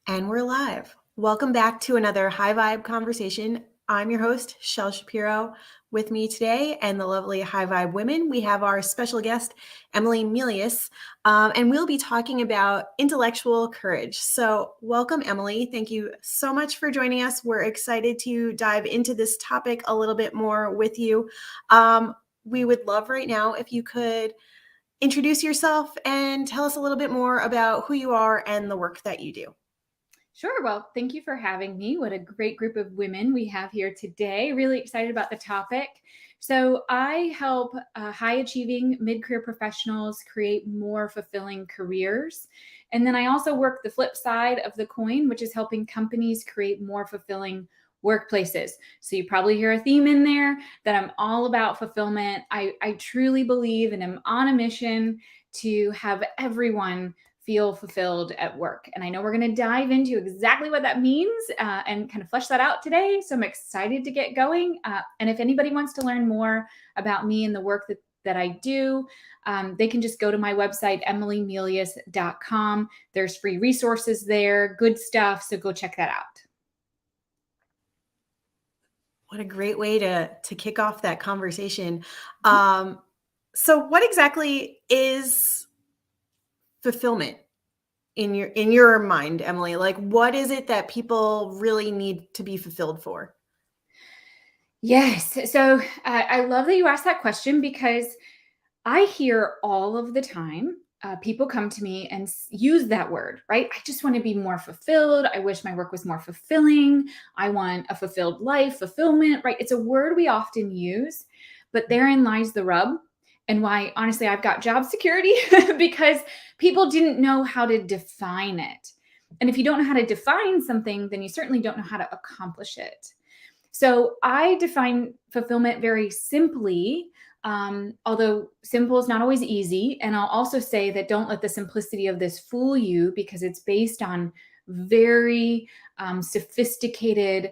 And we're live. Welcome back to another High Vibe conversation. I'm your host, Chelle Shapiro. With me today and the lovely High Vibe women, we have our special guest, Emily Melious, and we'll be talking about intellectual courage. So welcome, Emily. Thank you so much for joining us. We're excited to dive into this topic a little bit more with you. We would love right now if you could introduce yourself and tell us a little bit more about who you are and the work that you do. Sure. Well, thank you for having me. What a great group of women we have here today. Really excited about the topic. So I help high achieving mid-career professionals create more fulfilling careers. And then I also work the flip side of the coin, which is helping companies create more fulfilling workplaces. So you probably hear a theme in there that I'm all about fulfillment. I truly believe and am on a mission to have everyone feel fulfilled at work. And I know we're going to dive into exactly what that means and kind of flesh that out today. So I'm excited to get going. And if anybody wants to learn more about me and the work that I do, they can just go to my website, emilymelious.com. There's free resources there, good stuff. So go check that out. What a great way to kick off that conversation. So what exactly is fulfillment in your mind, Emily? Like, what is it that people really need to be fulfilled for? Yes. So I love that you asked that question because I hear all of the time people come to me and use that word, right? I just want to be more fulfilled. I wish my work was more fulfilling. I want a fulfilled life, fulfillment, right? It's a word we often use, but therein lies the rub. And why, honestly, I've got job security because people didn't know how to define it. And if you don't know how to define something, then you certainly don't know how to accomplish it. So I define fulfillment very simply, although simple is not always easy. And I'll also say that don't let the simplicity of this fool you because it's based on very sophisticated,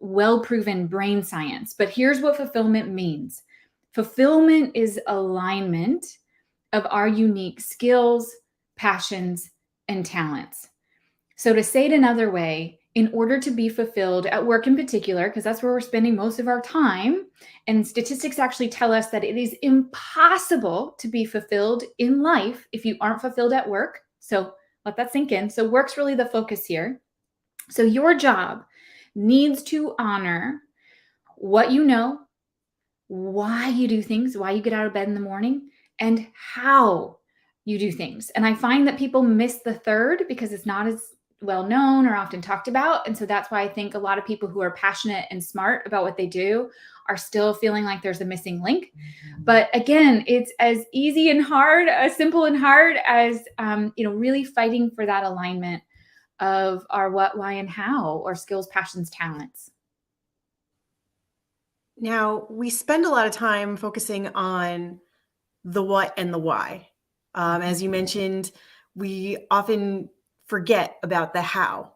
well-proven brain science. But here's what fulfillment means. Fulfillment is alignment of our unique skills, passions, and talents. So to say it another way, in order to be fulfilled at work in particular, because that's where we're spending most of our time, and statistics actually tell us that it is impossible to be fulfilled in life if you aren't fulfilled at work. So let that sink in. So work's really the focus here. So your job needs to honor what you know, why you do things, why you get out of bed in the morning, and how you do things. And I find that people miss the third because it's not as well known or often talked about. And so that's why I think a lot of people who are passionate and smart about what they do are still feeling like there's a missing link. But again, it's as easy and hard, as simple and hard as, really fighting for that alignment of our what, why, and how, or skills, passions, talents. Now, we spend a lot of time focusing on the what and the why. As you mentioned, we often forget about the how.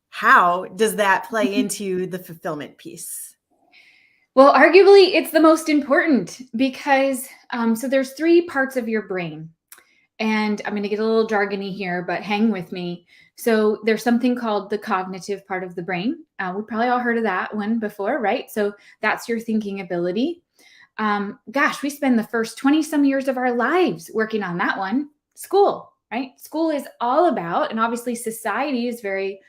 How does that play into the fulfillment piece? Well, arguably, it's the most important because so there's three parts of your brain. And I'm going to get a little jargony here, but hang with me. So there's something called the cognitive part of the brain. We probably all heard of that one before, right? So that's your thinking ability. We spend the first 20 some years of our lives working on that one. School, right? School is all about, and obviously society is very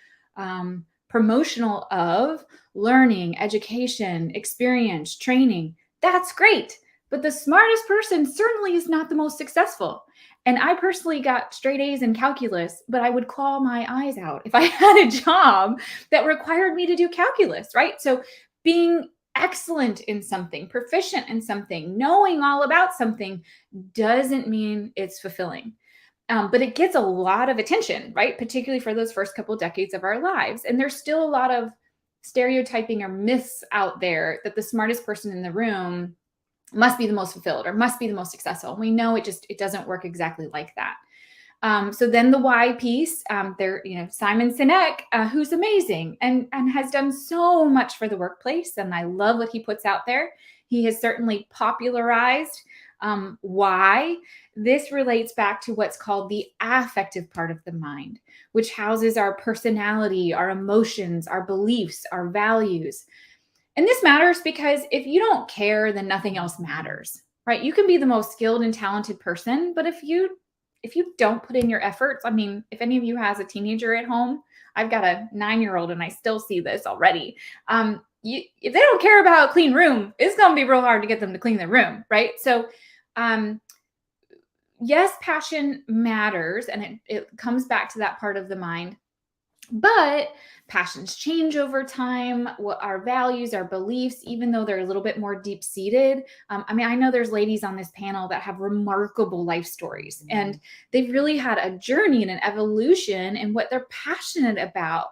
promotional of learning, education, experience, training. That's great. But the smartest person certainly is not the most successful. And I personally got straight A's in calculus, but I would claw my eyes out if I had a job that required me to do calculus, right? So being excellent in something, proficient in something, knowing all about something doesn't mean it's fulfilling. But it gets a lot of attention, right? Particularly for those first couple of decades of our lives. And there's still a lot of stereotyping or myths out there that the smartest person in the room must be the most fulfilled or must be the most successful. We know it doesn't work exactly like that. So then the why piece, Simon Sinek, who's amazing and has done so much for the workplace. And I love what he puts out there. He has certainly popularized Why? This relates back to what's called the affective part of the mind, which houses our personality, our emotions, our beliefs, our values. And this matters because if you don't care, then nothing else matters, right? You can be the most skilled and talented person, but if you don't put in your efforts, I mean, if any of you has a teenager at home, I've got a 9-year-old and I still see this already. If they don't care about a clean room, it's going to be real hard to get them to clean their room, right? So, yes, passion matters, and it comes back to that part of the mind. But passions change over time. What our values, our beliefs, even though they're a little bit more deep seated. I mean, I know there's ladies on this panel that have remarkable life stories, and they've really had a journey and an evolution in what they're passionate about.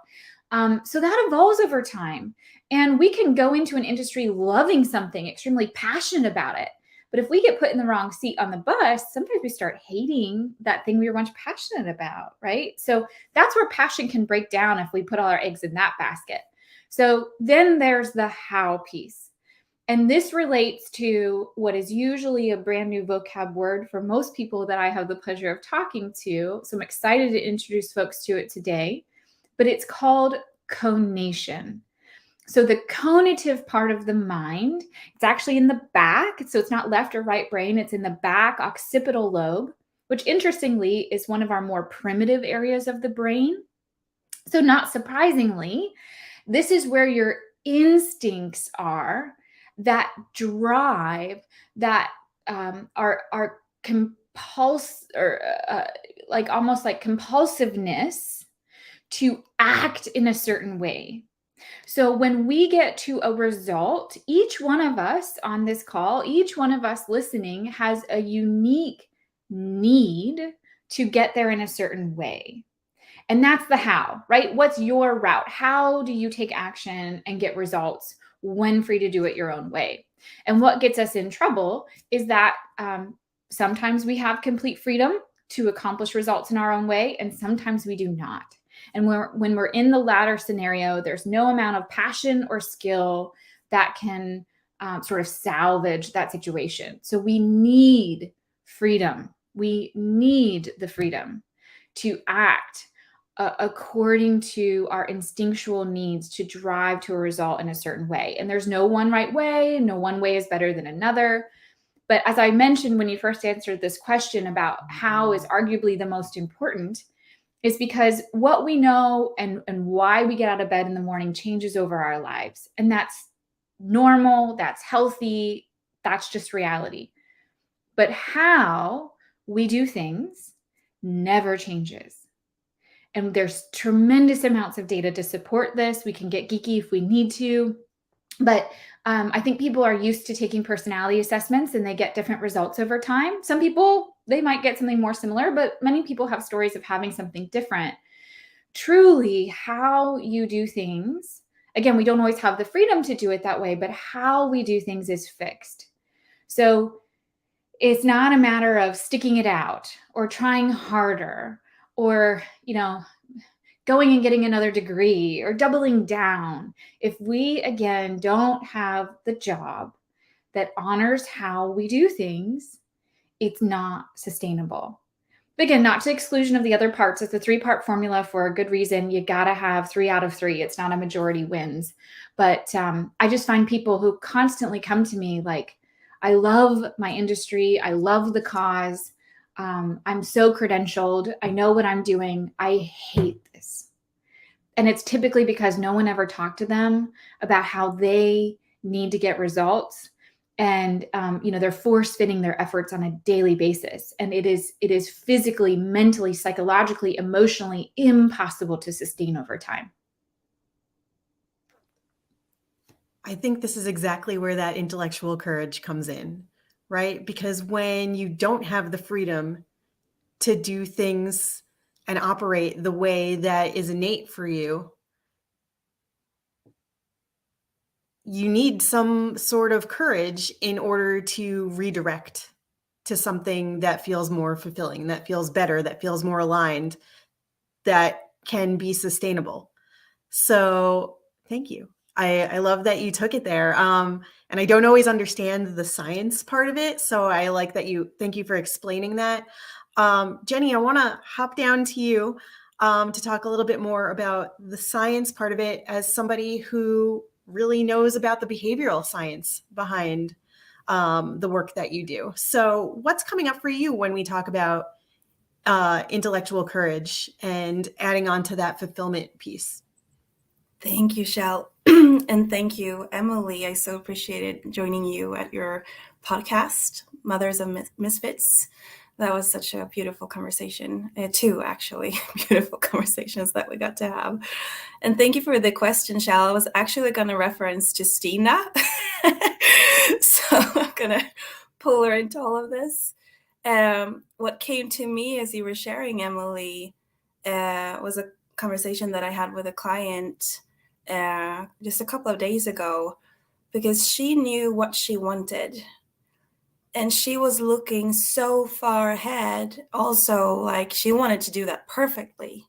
So that evolves over time. And we can go into an industry loving something, extremely passionate about it. But if we get put in the wrong seat on the bus, sometimes we start hating that thing we were once passionate about, right? So that's where passion can break down if we put all our eggs in that basket. So then there's the how piece. And this relates to what is usually a brand new vocab word for most people that I have the pleasure of talking to. So I'm excited to introduce folks to it today, but it's called conation. So the conative part of the mind, it's actually in the back. So it's not left or right brain. It's in the back occipital lobe, which interestingly is one of our more primitive areas of the brain. So not surprisingly, this is where your instincts are that drive, that are like almost like compulsiveness to act in a certain way. So when we get to a result, each one of us on this call, each one of us listening has a unique need to get there in a certain way. And that's the how, right? What's your route? How do you take action and get results when free to do it your own way? And what gets us in trouble is that sometimes we have complete freedom to accomplish results in our own way, and sometimes we do not. And when we're in the latter scenario, there's no amount of passion or skill that can sort of salvage that situation. So we need freedom. We need the freedom to act according to our instinctual needs to drive to a result in a certain way. And there's no one right way. No one way is better than another. But as I mentioned when you first answered this question about how is arguably the most important, is because what we know and why we get out of bed in the morning changes over our lives. And that's normal, that's healthy, that's just reality. But how we do things never changes. And there's tremendous amounts of data to support this. We can get geeky if we need to. But I think people are used to taking personality assessments and they get different results over time. Some people, they might get something more similar, but many people have stories of having something different. Truly, how you do things, again, we don't always have the freedom to do it that way, but how we do things is fixed. So it's not a matter of sticking it out or trying harder or, going and getting another degree or doubling down. If we, again, don't have the job that honors how we do things, it's not sustainable. But again, not to exclusion of the other parts. It's a 3-part formula for a good reason. You got to have 3 out of 3. It's not a majority wins. But I just find people who constantly come to me like, I love my industry. I love the cause. I'm so credentialed. I know what I'm doing. I hate this. And it's typically because no one ever talked to them about how they need to get results. And, they're force fitting their efforts on a daily basis. And it is physically, mentally, psychologically, emotionally impossible to sustain over time. I think this is exactly where that intellectual courage comes in, right? Because when you don't have the freedom to do things and operate the way that is innate for you, you need some sort of courage in order to redirect to something that feels more fulfilling, that feels better, that feels more aligned, that can be sustainable. So thank you. I love that you took it there. And I don't always understand the science part of it. So I like that thank you for explaining that. Jenny, I want to hop down to you to talk a little bit more about the science part of it as somebody who really knows about the behavioral science behind the work that you do. So what's coming up for you when we talk about intellectual courage and adding on to that fulfillment piece? Thank you, Chelle. And thank you, Emily. I so appreciated joining you at your podcast, Mothers of Misfits. That was such a beautiful conversation. Two, actually, beautiful conversations that we got to have. And thank you for the question, Chelle. I was actually going to reference to Stina. So I'm going to pull her into all of this. What came to me as you were sharing, Emily, was a conversation that I had with a client just a couple of days ago, because she knew what she wanted. And she was looking so far ahead, also, like she wanted to do that perfectly.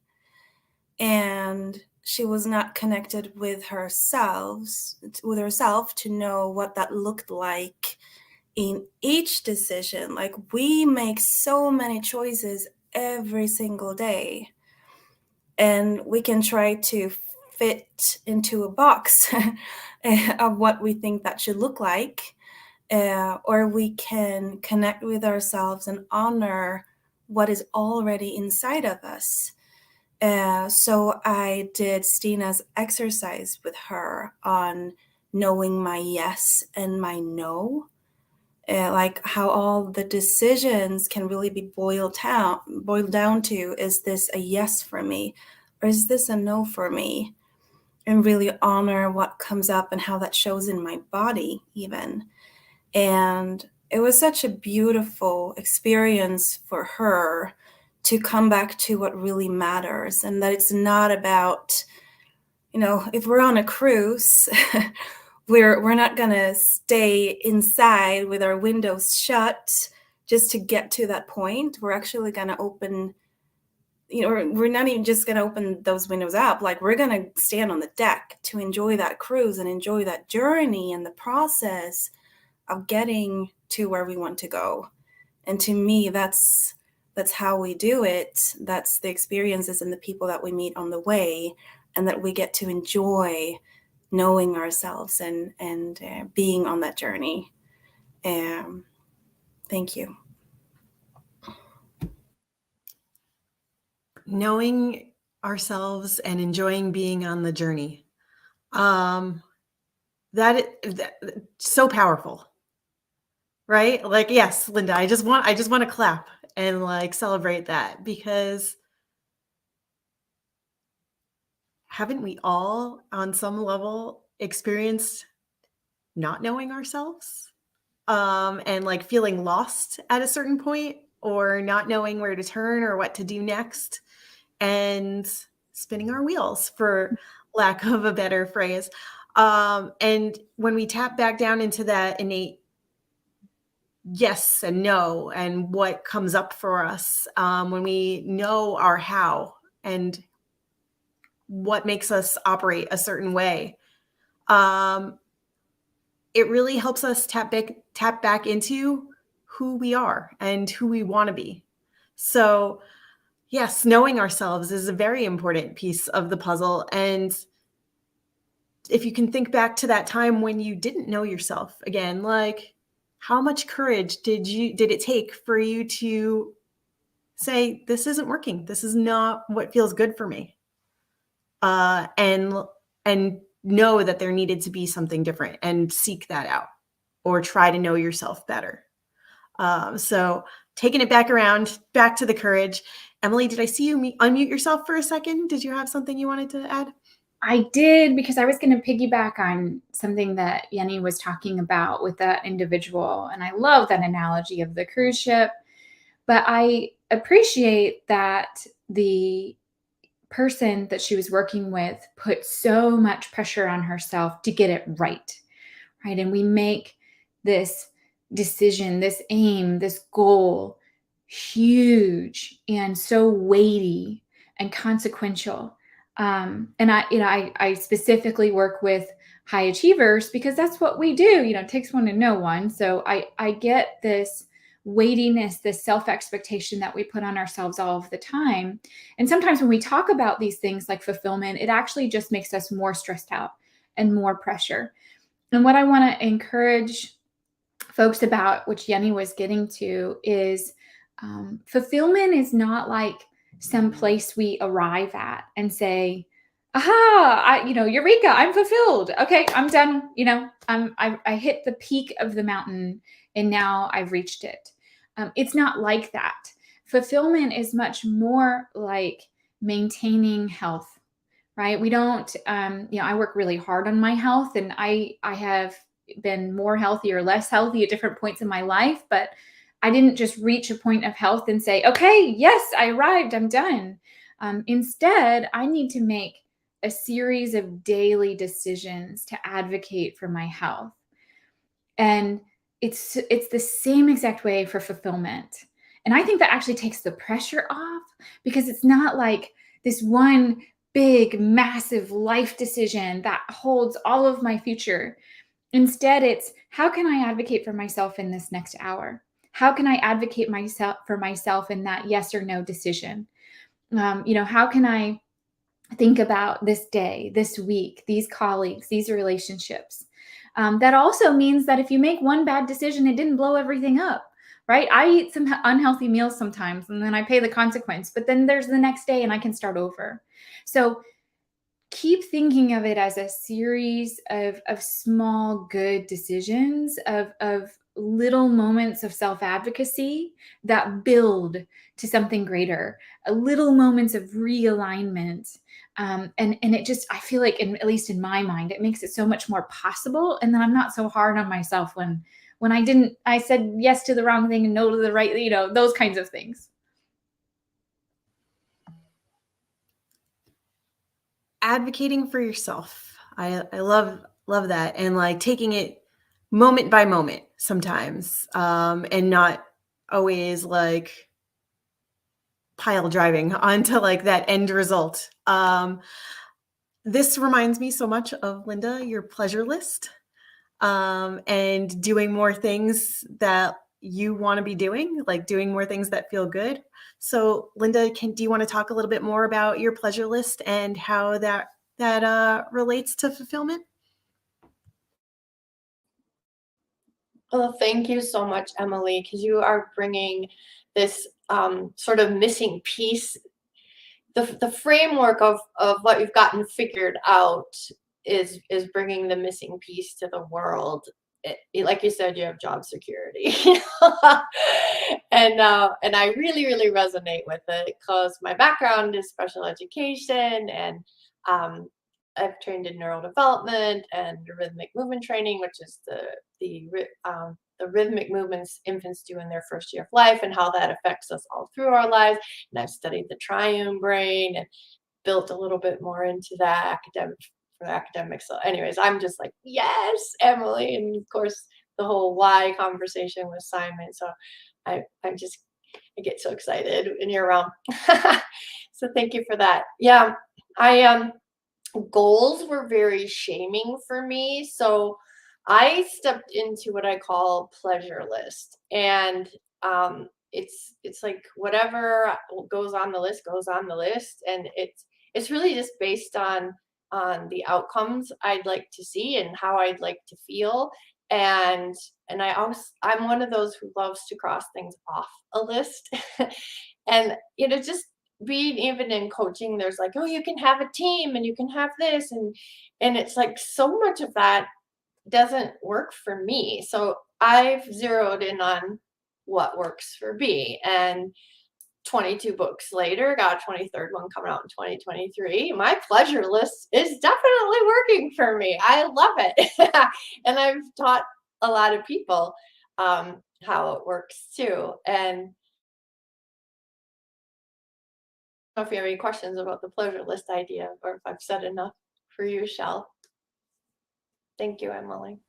And she was not connected with herself to know what that looked like in each decision. Like, we make so many choices every single day, and we can try to fit into a box of what we think that should look like, or we can connect with ourselves and honor what is already inside of us. So I did Stina's exercise with her on knowing my yes and my no, like how all the decisions can really be boiled down to, is this a yes for me, or is this a no for me? And really honor what comes up and how that shows in my body even. And it was such a beautiful experience for her to come back to what really matters, and that it's not about, if we're on a cruise, we're not going to stay inside with our windows shut just to get to that point. We're actually going to open, we're not even just going to open those windows up. Like, we're going to stand on the deck to enjoy that cruise and enjoy that journey and the process of getting to where we want to go. And to me, that's how we do it. That's the experiences and the people that we meet on the way, and that we get to enjoy knowing ourselves and being on that journey. Thank you. Knowing ourselves and enjoying being on the journey. That so powerful, right? Like, yes, Linda, I just want to clap and like celebrate that, because haven't we all on some level experienced not knowing ourselves, and like feeling lost at a certain point, or not knowing where to turn or what to do next, and spinning our wheels, for lack of a better phrase. And when we tap back down into that innate yes and no, and what comes up for us, when we know our how and what makes us operate a certain way, it really helps us tap back into who we are and who we want to be. So yes, knowing ourselves is a very important piece of the puzzle. And if you can think back to that time when you didn't know yourself again, like, how much courage did it take for you to say, this isn't working, this is not what feels good for me, and know that there needed to be something different, and seek that out, or try to know yourself better. So taking it back to the courage. Emily, did I see you unmute yourself for a second? Did you have something you wanted to add? I did, because I was going to piggyback on something that Jenny was talking about with that individual. And I love that analogy of the cruise ship. But I appreciate that the person that she was working with put so much pressure on herself to get it right. Right. And we make this decision, this aim, this goal huge and so weighty and consequential. And I specifically work with high achievers because that's what we do. It takes one to know one. So I get this weightiness, this self-expectation that we put on ourselves all of the time. And sometimes when we talk about these things like fulfillment, it actually just makes us more stressed out and more pressure. And what I want to encourage folks about, which Jenny was getting to, is fulfillment is not like some place we arrive at and say, aha, eureka, I'm fulfilled. Okay, I'm done. I hit the peak of the mountain and now I've reached it. It's not like that. Fulfillment is much more like maintaining health, right? We don't, I work really hard on my health, and I have been more healthy or less healthy at different points in my life, but I didn't just reach a point of health and say, okay, yes, I arrived, I'm done. Instead, I need to make a series of daily decisions to advocate for my health. And it's the same exact way for fulfillment. And I think that actually takes the pressure off, because it's not like this one big, massive life decision that holds all of my future. Instead, it's how can I advocate for myself in this next hour? How can I advocate for myself in that yes or no decision? How can I think about this day, this week, these colleagues, these relationships? That also means that if you make one bad decision, it didn't blow everything up, right? I eat some unhealthy meals sometimes and then I pay the consequence, but then there's the next day and I can start over. So keep thinking of it as a series of small good decisions, of little moments of self-advocacy that build to something greater, little moments of realignment. And it just, I feel like, at least in my mind, it makes it so much more possible. And then I'm not so hard on myself when I said yes to the wrong thing and no to the right, those kinds of things. Advocating for yourself. I love that, and like taking it moment by moment sometimes, and not always like pile driving onto like that end result. This reminds me so much of Linda, your pleasure list, and doing more things that you want to be doing, like doing more things that feel good. So Linda, do you want to talk a little bit more about your pleasure list and how that relates to fulfillment? Well, thank you so much, Emily, because you are bringing this sort of missing piece. The framework of what you've gotten figured out is bringing the missing piece to the world. Like you said, you have job security, and I really resonate with it because my background is special education, and I've trained in neurodevelopment and rhythmic movement training, which is the rhythmic movements infants do in their first year of life and how that affects us all through our lives. And I've studied the triune brain and built a little bit more into that for academics. So anyways, I'm just like, yes, Emily. And of course, the whole why conversation with Simon. So I get so excited when you're around. So thank you for that. Yeah, goals were very shaming for me. So I stepped into what I call pleasure list. And it's like whatever goes on the list goes on the list. And it's really just based on the outcomes I'd like to see and how I'd like to feel. And I'm one of those who loves to cross things off a list. And just being even in coaching, there's like, oh, you can have a team and you can have this, and it's like so much of that doesn't work for me. So I've zeroed in on what works for me, and 22 books later, got a 23rd one coming out in 2023. My pleasure list is definitely working for me. I love it. And I've taught a lot of people how it works too. And I don't know if you have any questions about the pleasure list idea, or if I've said enough for you, Chelle. Thank you, Emily.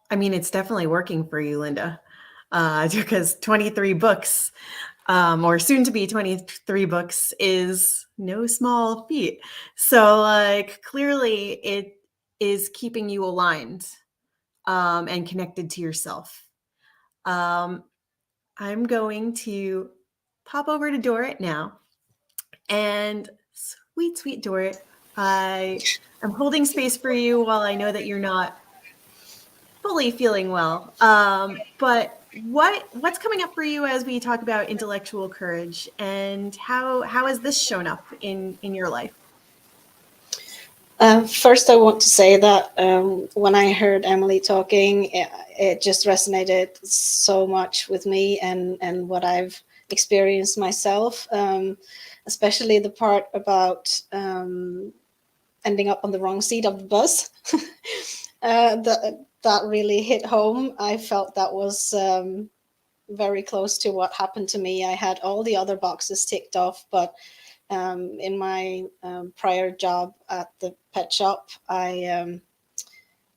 I mean, it's definitely working for you, Linda, because 23 books or soon to be 23 books is no small feat. So like clearly it is keeping you aligned and connected to yourself. I'm going to pop over to Dorrit now. And sweet, sweet Dorrit, I am holding space for you while I know that you're not fully feeling well. But what's coming up for you as we talk about intellectual courage, and how has this shown up in your life? First, I want to say that when I heard Emily talking, it just resonated so much with me and what I've experienced myself, especially the part about ending up on the wrong seat of the bus. That really hit home. I felt that was very close to what happened to me. I had all the other boxes ticked off, but in my prior job at the pet shop, I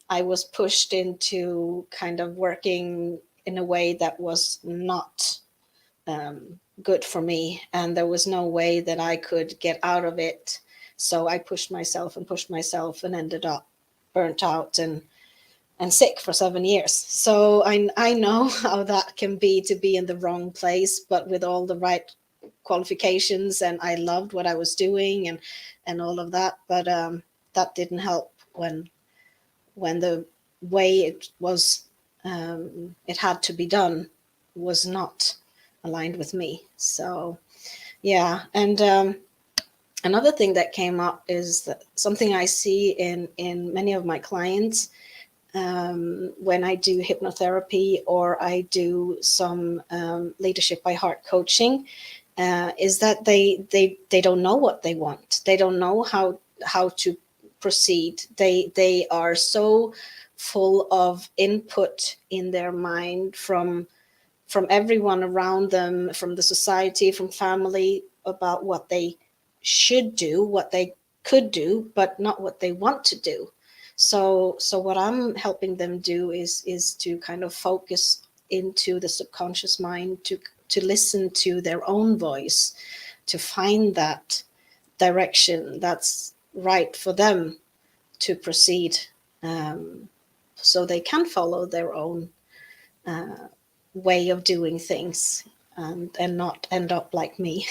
was pushed into kind of working in a way that was not good for me, and there was no way that I could get out of it. So I pushed myself and ended up burnt out and sick for 7 years. So I know how that can be, to be in the wrong place, but with all the right qualifications, and I loved what I was doing and all of that, but that didn't help when the way it was it had to be done was not aligned with me. So yeah. And another thing that came up is that something I see in many of my clients when I do hypnotherapy or I do some leadership by heart coaching, is that they don't know what they want. They don't know how to proceed. They are so full of input in their mind from everyone around them, from the society, from family, about what they should do, what they could do, but not what they want to do. So what I'm helping them do is to kind of focus into the subconscious mind, to listen to their own voice, to find that direction that's right for them to proceed, so they can follow their own way of doing things, and not end up like me.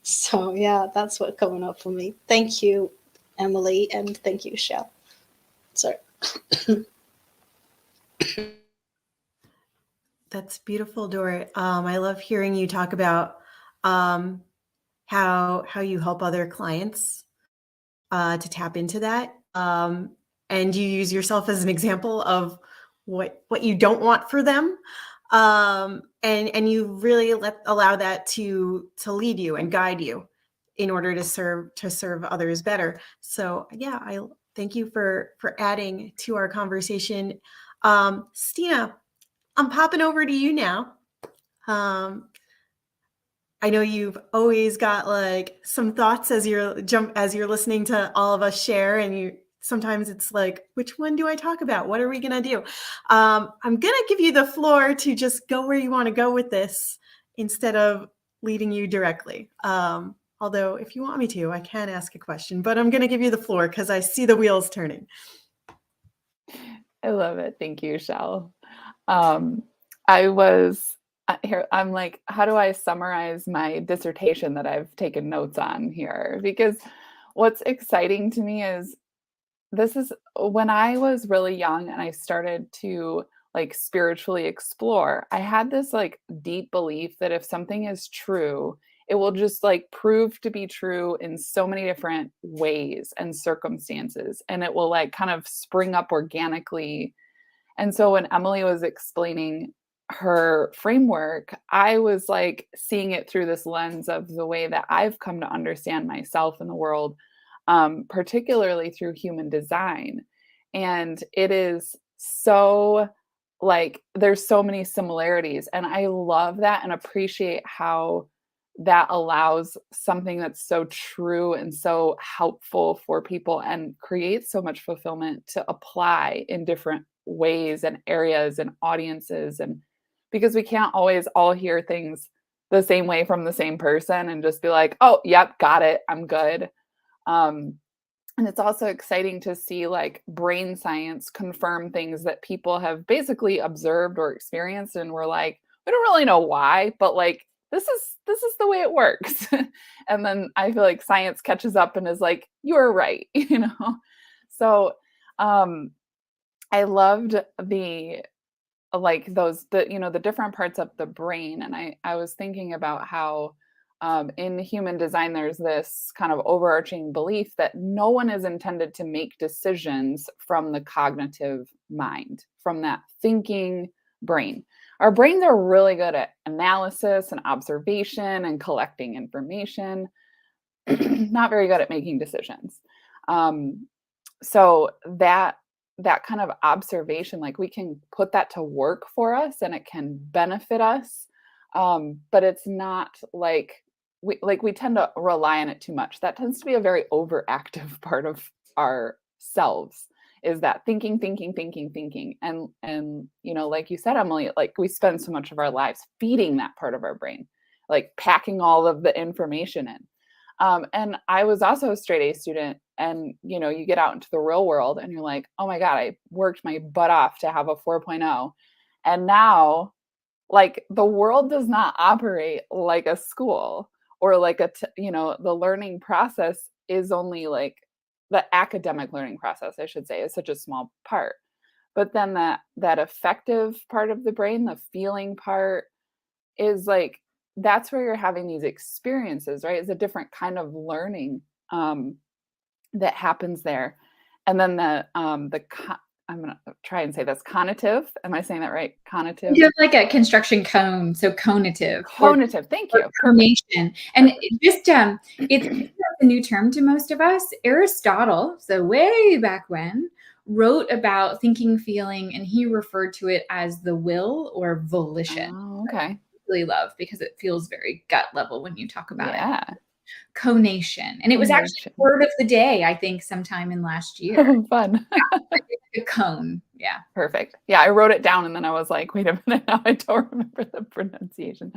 So yeah, that's what's coming up for me. Thank you, Emily, and thank you, Chelle. Sorry. That's beautiful, Dorrit. I love hearing you talk about how you help other clients to tap into that, and you use yourself as an example of what you don't want for them, and you really allow that to lead you and guide you in order to serve others better. So yeah, I thank you for adding to our conversation. Stina, I'm popping over to you now. I know you've always got like some thoughts as you're listening to all of us share, and sometimes it's like, which one do I talk about? What are we gonna do? I'm gonna give you the floor to just go where you want to go with this instead of leading you directly. Although if you want me to, I can ask a question, but I'm gonna give you the floor because I see the wheels turning. I love it. Thank you, Chelle. I was here. I'm like, how do I summarize my dissertation that I've taken notes on here? Because what's exciting to me is this is when I was really young and I started to like spiritually explore. I had this like deep belief that if something is true, it will just like prove to be true in so many different ways and circumstances, and it will like kind of spring up organically. And so when Emily was explaining her framework, I was like seeing it through this lens of the way that I've come to understand myself in the world, particularly through human design. And it is so like there's so many similarities. And I love that and appreciate how that allows something that's so true and so helpful for people and creates so much fulfillment to apply in different ways and areas and audiences. And because we can't always all hear things the same way from the same person and just be like, oh, yep, got it. I'm good. And it's also exciting to see like brain science confirm things that people have basically observed or experienced. And we're like, we don't really know why, but like, this is the way it works. And then I feel like science catches up and is like, you're right, So I loved the the different parts of the brain. And I was thinking about how in human design, there's this kind of overarching belief that no one is intended to make decisions from the cognitive mind, from that thinking brain. Our brains are really good at analysis and observation and collecting information, not very good at making decisions. So that kind of observation, like we can put that to work for us and it can benefit us. But it's not like we tend to rely on it too much. That tends to be a very overactive part of ourselves, is that thinking. And like you said, Emily, like we spend so much of our lives feeding that part of our brain, like packing all of the information in. And I was also a straight A student, and you get out into the real world and you're like, oh my God, I worked my butt off to have a 4.0. And now like the world does not operate like a school, or like the learning process is only like the academic learning process, I should say, is such a small part. But then that affective part of the brain, the feeling part, is like, that's where you're having these experiences, right? It's a different kind of learning that happens there. And then I'm going to try and say this, conative. Am I saying that right? Conative? You have like a construction cone, so conative. Conative, thank you. Conation. And it's a new term to most of us. Aristotle, so way back when, wrote about thinking, feeling, and he referred to it as the will or volition. Oh, okay. I really love, because it feels very gut level when you talk about it. Conation. And it was actually word of the day, I think, sometime in last year. Fun. A cone. Yeah. Perfect. Yeah, I wrote it down and then I was like, wait a minute, now I don't remember the pronunciation.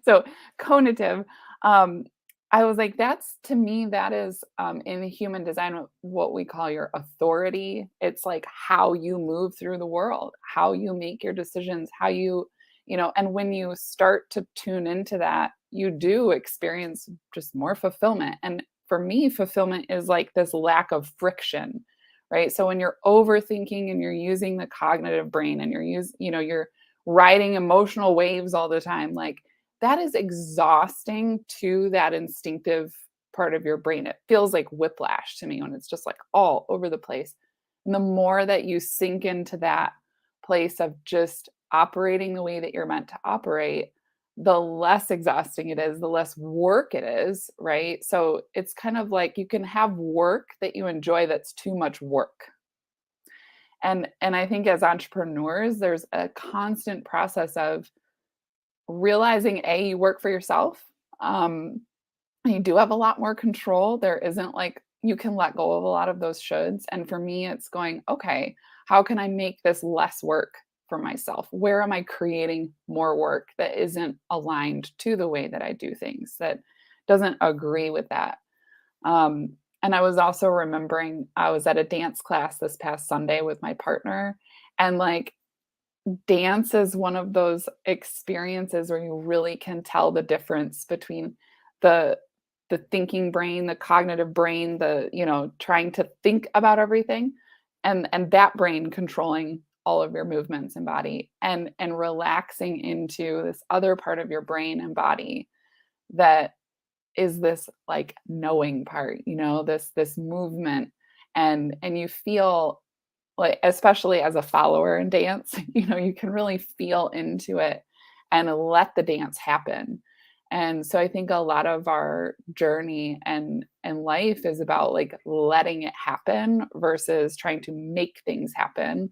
So conative, I was like, to me, that is in human design, what we call your authority. It's like how you move through the world, how you make your decisions, how you, and when you start to tune into that, you do experience just more fulfillment. And for me, fulfillment is like this lack of friction, right? So when you're overthinking and you're using the cognitive brain and you're riding emotional waves all the time, like that is exhausting to that instinctive part of your brain. It feels like whiplash to me when it's just like all over the place. And the more that you sink into that place of just operating the way that you're meant to operate, the less exhausting it is, the less work it is, right? So it's kind of like you can have work that you enjoy that's too much work. And I think as entrepreneurs, there's a constant process of realizing, you work for yourself. You do have a lot more control. There isn't like, you can let go of a lot of those shoulds. And for me, it's going, okay, how can I make this less work for myself? Where am I creating more work that isn't aligned to the way that I do things, that doesn't agree with that? And I was also remembering, I was at a dance class this past Sunday with my partner, and like dance is one of those experiences where you really can tell the difference between the thinking brain, the cognitive brain, trying to think about everything, and that brain controlling all of your movements and body, and relaxing into this other part of your brain and body that is this like knowing part, this movement, and you feel like, especially as a follower in dance, you can really feel into it and let the dance happen. And so I think a lot of our journey and life is about like letting it happen versus trying to make things happen.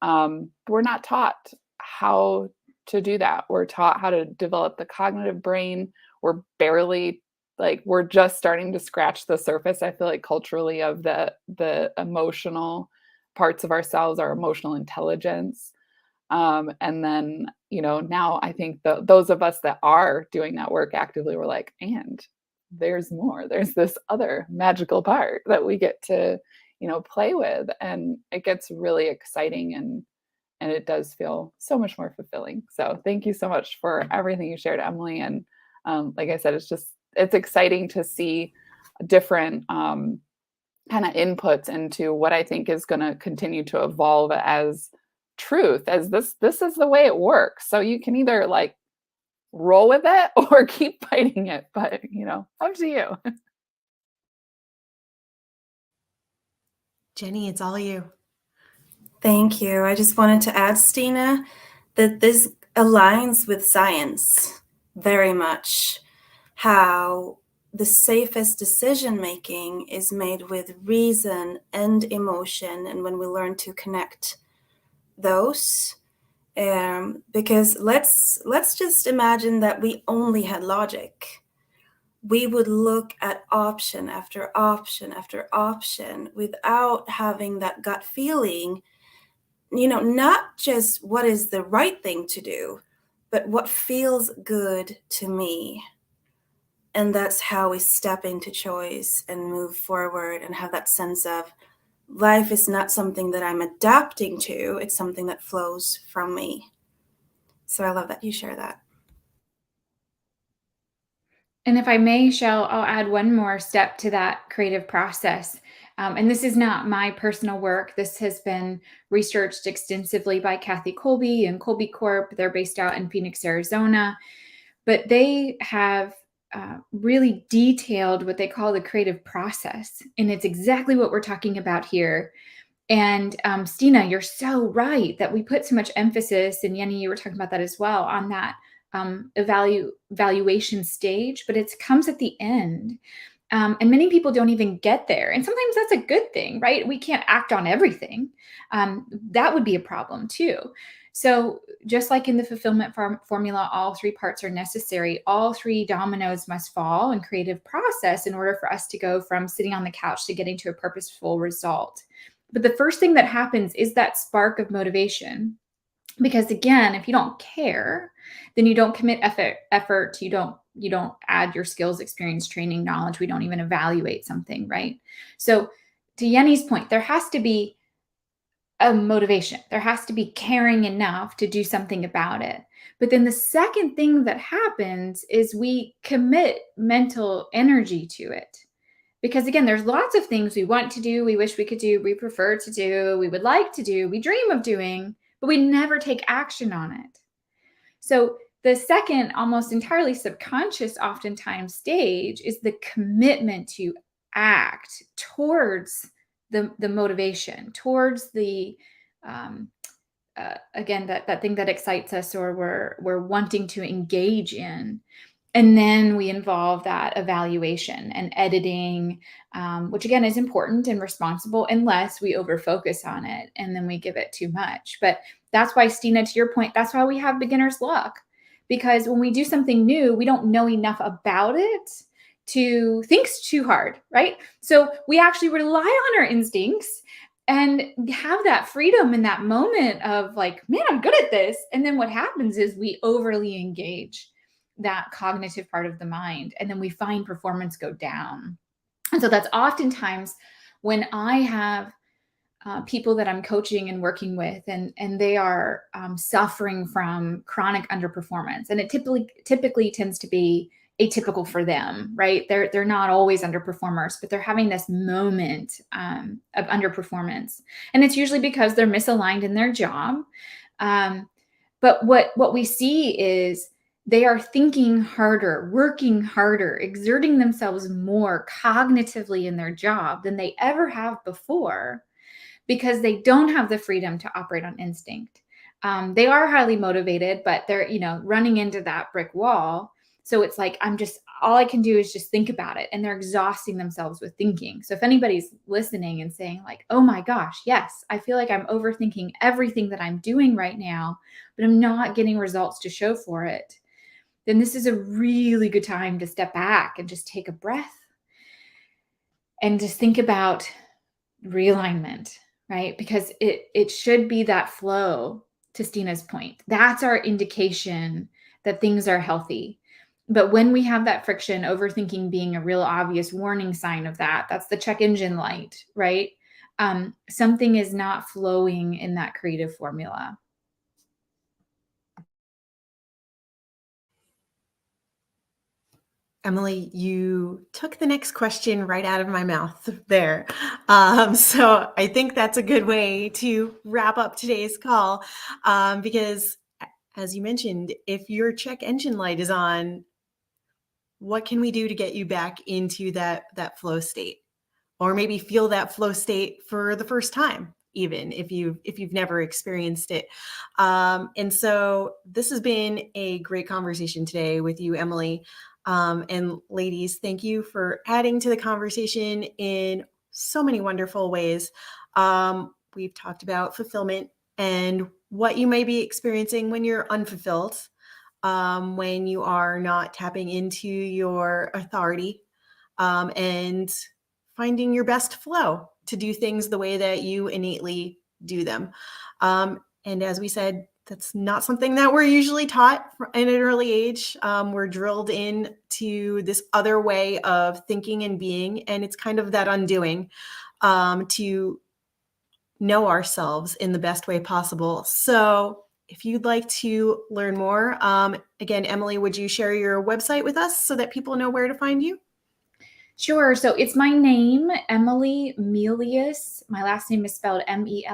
We're not taught how to do that. We're taught how to develop the cognitive brain. We're just starting to scratch the surface, I feel like, culturally, of the emotional parts of ourselves, our emotional intelligence. And then, now I think those of us that are doing that work actively, we're like, and there's more. There's this other magical part that we get to, play with, and it gets really exciting, and it does feel so much more fulfilling. So thank you so much for everything you shared, Emily. And like I said, it's exciting to see different kind of inputs into what I think is going to continue to evolve as truth, as this is the way it works. So you can either like roll with it or keep fighting it, but up to you. Jenny, it's all you. Thank you. I just wanted to add, Stina, that this aligns with science very much. How the safest decision making is made with reason and emotion, and when we learn to connect those, because let's just imagine that we only had logic. We would look at option after option after option without having that gut feeling, not just what is the right thing to do, but what feels good to me. And that's how we step into choice and move forward and have that sense of life is not something that I'm adapting to, it's something that flows from me. So I love that you share that. And if I may, Chelle, I'll add one more step to that creative process. And this is not my personal work. This has been researched extensively by Kathy Colby and Colby Corp. They're based out in Phoenix, Arizona. But they have really detailed what they call the creative process. And it's exactly what we're talking about here. And Stina, you're so right that we put so much emphasis, and Jenny, you were talking about that as well, on that evaluation stage, but it comes at the end. And many people don't even get there. And sometimes that's a good thing, right? We can't act on everything. That would be a problem too. So just like in the fulfillment formula, all three parts are necessary. All three dominoes must fall in creative process in order for us to go from sitting on the couch to getting to a purposeful result. But the first thing that happens is that spark of motivation. Because again, if you don't care, then you don't commit effort, you don't add your skills, experience, training, knowledge. We don't even evaluate something, right? So to Jenny's point, there has to be a motivation. There has to be caring enough to do something about it. But then the second thing that happens is we commit mental energy to it. Because again, there's lots of things we want to do, we wish we could do, we prefer to do, we would like to do, we dream of doing, but we never take action on it. So the second, almost entirely subconscious, oftentimes stage is the commitment to act towards the motivation, towards the again that thing that excites us or we're wanting to engage in. And then we involve that evaluation and editing, which again is important and responsible unless we overfocus on it and then we give it too much. But that's why, Stina, to your point, that's why we have beginner's luck. Because when we do something new, we don't know enough about it to think too hard, right? So we actually rely on our instincts and have that freedom in that moment of like, man, I'm good at this. And then what happens is we overly engage that cognitive part of the mind, and then we find performance go down. And so that's oftentimes when I have people that I'm coaching and working with, and they are suffering from chronic underperformance, and it typically tends to be atypical for them, right? They're not always underperformers, but they're having this moment of underperformance, and it's usually because they're misaligned in their job. But what we see is they are thinking harder, working harder, exerting themselves more cognitively in their job than they ever have before, because they don't have the freedom to operate on instinct. They are highly motivated, but they're, running into that brick wall. So it's like, all I can do is just think about it. And they're exhausting themselves with thinking. So if anybody's listening and saying like, oh my gosh, yes, I feel like I'm overthinking everything that I'm doing right now, but I'm not getting results to show for it, then this is a really good time to step back and just take a breath and just think about realignment, right? Because it should be that flow to Stina's point. That's our indication that things are healthy. But when we have that friction, overthinking being a real obvious warning sign of that, that's the check engine light, right? Something is not flowing in that creative formula. Emily, you took the next question right out of my mouth there. So I think that's a good way to wrap up today's call, because as you mentioned, if your check engine light is on, what can we do to get you back into that flow state? Or maybe feel that flow state for the first time, even if you've never experienced it. And so this has been a great conversation today with you, Emily. And ladies, thank you for adding to the conversation in so many wonderful ways. We've talked about fulfillment and what you may be experiencing when you're unfulfilled, when you are not tapping into your authority, and finding your best flow to do things the way that you innately do them. And as we said, that's not something that we're usually taught at an early age. We're drilled into this other way of thinking and being, and it's kind of that undoing to know ourselves in the best way possible. So if you'd like to learn more, again, Emily, would you share your website with us so that people know where to find you? Sure. So it's my name, Emily Melious. My last name is spelled MELIOUS.com.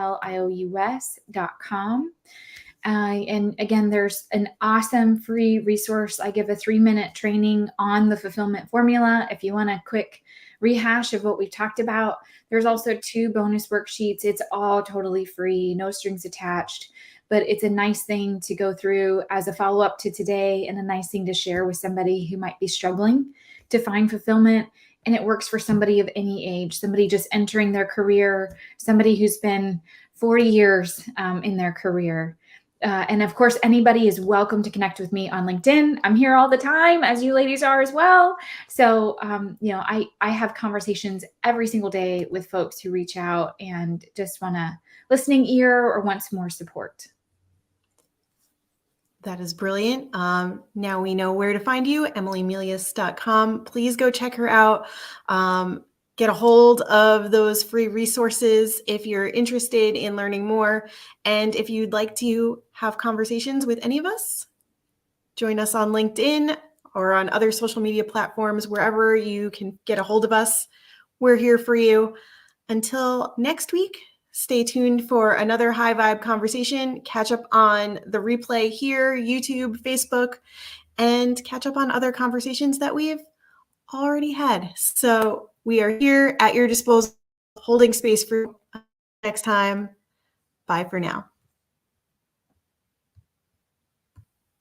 And again, there's an awesome free resource. I give a 3-minute training on the fulfillment formula. If you want a quick rehash of what we've talked about, there's also 2 bonus worksheets. It's all totally free, no strings attached, but it's a nice thing to go through as a follow-up to today and a nice thing to share with somebody who might be struggling to find fulfillment. And it works for somebody of any age, somebody just entering their career, somebody who's been 40 years in their career. And of course, anybody is welcome to connect with me on LinkedIn. I'm here all the time, as you ladies are as well. So, I have conversations every single day with folks who reach out and just want a listening ear or want some more support. That is brilliant. Now we know where to find you, emilymelious.com. Please go check her out. Get a hold of those free resources if you're interested in learning more. And if you'd like to have conversations with any of us, join us on LinkedIn or on other social media platforms, wherever you can get a hold of us. We're here for you. Until next week, stay tuned for another high vibe conversation. Catch up on the replay here, YouTube, Facebook, and catch up on other conversations that we've already had. So we are here at your disposal, holding space for you. Next time. Bye for now.